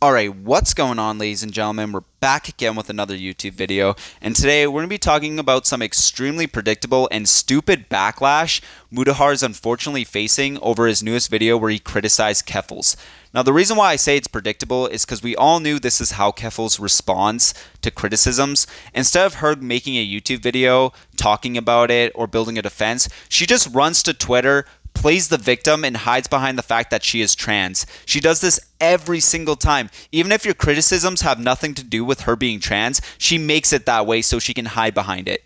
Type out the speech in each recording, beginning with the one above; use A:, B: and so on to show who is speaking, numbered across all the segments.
A: Alright, what's going on, ladies and gentlemen? We're back again with another YouTube video, and today we're going to be talking about some extremely predictable and stupid backlash Mudahar is unfortunately facing over his newest video where he criticized Keffals. Now, the reason why I say it's predictable is because we all knew this is how Keffals responds to criticisms. Instead of her making a YouTube video, talking about it, or building a defense, she just runs to Twitter, plays the victim, and hides behind the fact that she is trans. She does this every single time. Even if your criticisms have nothing to do with her being trans, she makes it that way so she can hide behind it.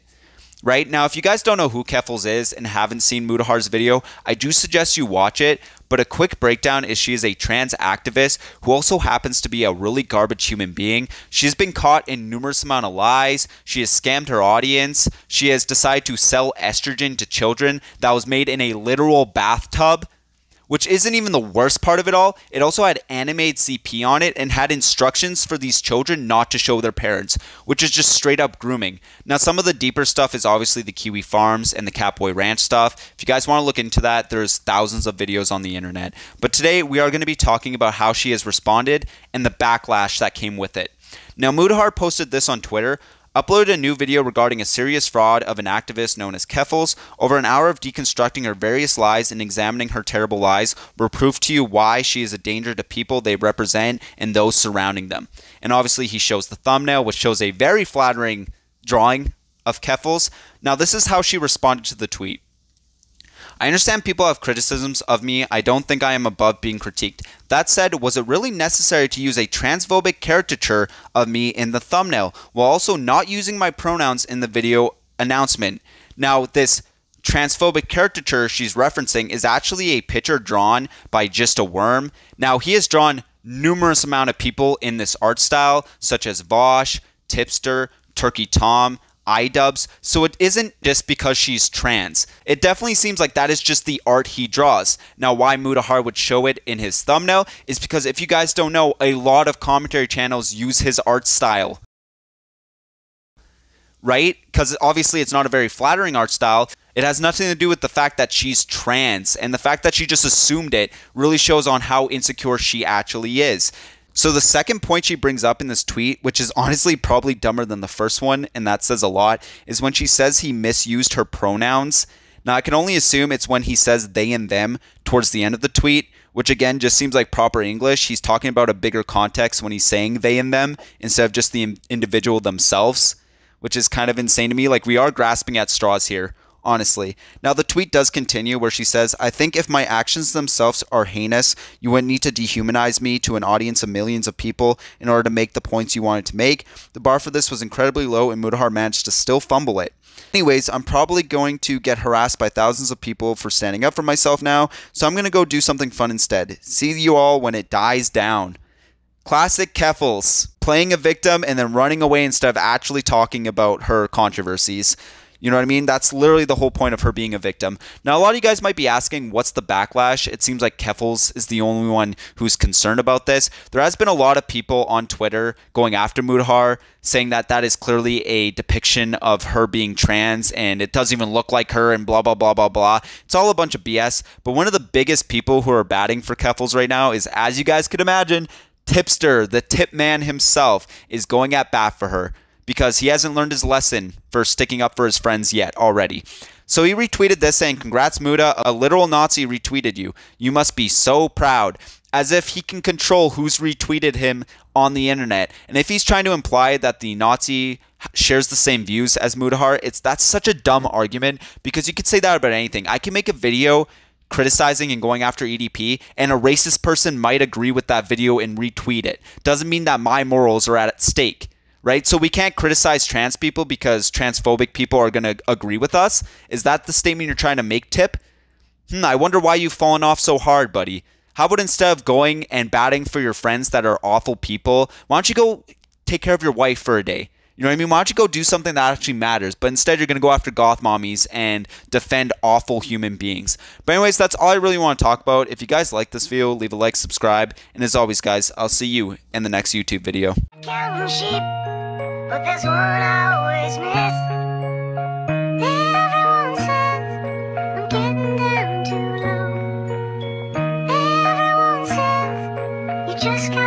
A: Right? Now, if you guys don't know who Keffals is and haven't seen Mudahar's video, I do suggest you watch it, but a quick breakdown is she is a trans activist who also happens to be a really garbage human being. She's been caught in numerous amount of lies. She has scammed her audience. She has decided to sell estrogen to children that was made in a literal bathtub, which isn't even the worst part of it all. It also had animated CP on it and had instructions for these children not to show their parents, which is just straight up grooming. Now, some of the deeper stuff is obviously the Kiwi Farms and the Catboy Ranch stuff. If you guys want to look into that, there's thousands of videos on the internet. But today, we are going to be talking about how she has responded and the backlash that came with it. Now, Mudahar posted this on Twitter, uploaded a new video regarding a serious fraud of an activist known as Keffals. Over an hour of deconstructing her various lies and examining her terrible lies will prove to you why she is a danger to people they represent and those surrounding them. And obviously he shows the thumbnail, which shows a very flattering drawing of Keffals. Now, this is how she responded to the tweet. I understand people have criticisms of me. I don't think I am above being critiqued. That said, was it really necessary to use a transphobic caricature of me in the thumbnail while also not using my pronouns in the video announcement? Now, this transphobic caricature she's referencing is actually a picture drawn by Just a Worm. Now, he has drawn numerous amount of people in this art style, such as Vosh, Tipster, Turkey Tom, iDubbbz, so it isn't just because she's trans. It definitely seems like that is just the art he draws. Now, why Mudahar would show it in his thumbnail is because, if you guys don't know, a lot of commentary channels use his art style. Right? Because obviously it's not a very flattering art style. It has nothing to do with the fact that she's trans, and the fact that she just assumed it really shows on how insecure she actually is. So the second point she brings up in this tweet, which is honestly probably dumber than the first one, and that says a lot, is when she says he misused her pronouns. Now, I can only assume it's when he says they and them towards the end of the tweet, which again just seems like proper English. He's talking about a bigger context when he's saying they and them instead of just the individual themselves, which is kind of insane to me. Like, we are grasping at straws here, honestly. Now, the tweet does continue where she says, I think if my actions themselves are heinous, you wouldn't need to dehumanize me to an audience of millions of people in order to make the points you wanted to make. The bar for this was incredibly low, and Mudahar managed to still fumble it. Anyways, I'm probably going to get harassed by thousands of people for standing up for myself now, so I'm going to go do something fun instead. See you all when it dies down. Classic Keffals, playing a victim and then running away instead of actually talking about her controversies. You know what I mean? That's literally the whole point of her being a victim. Now, a lot of you guys might be asking, what's the backlash? It seems like Keffals is the only one who's concerned about this. There has been a lot of people on Twitter going after Mudahar, saying that that is clearly a depiction of her being trans, and it doesn't even look like her, and blah, blah, blah, blah, blah. It's all a bunch of BS. But one of the biggest people who are batting for Keffals right now is, as you guys could imagine, Tipster, the tip man himself, is going at bat for her, because he hasn't learned his lesson for sticking up for his friends yet already. So he retweeted this saying, congrats Muda, a literal Nazi retweeted you. You must be so proud. As if he can control who's retweeted him on the internet. And if he's trying to imply that the Nazi shares the same views as Mudahar, that's such a dumb argument, because you could say that about anything. I can make a video criticizing and going after EDP, and a racist person might agree with that video and retweet it. Doesn't mean that my morals are at stake. Right? So we can't criticize trans people because transphobic people are going to agree with us? Is that the statement you're trying to make, Tip? I wonder why you've fallen off so hard, buddy. How about instead of going and batting for your friends that are awful people, why don't you go take care of your wife for a day? You know what I mean? Why don't you go do something that actually matters? But instead, you're going to go after goth mommies and defend awful human beings. But anyways, that's all I really want to talk about. If you guys like this video, leave a like, subscribe. And as always, guys, I'll see you in the next YouTube video.
B: Counting sheep, but there's one I always miss. Everyone says I'm getting down too low. Everyone says you just can't.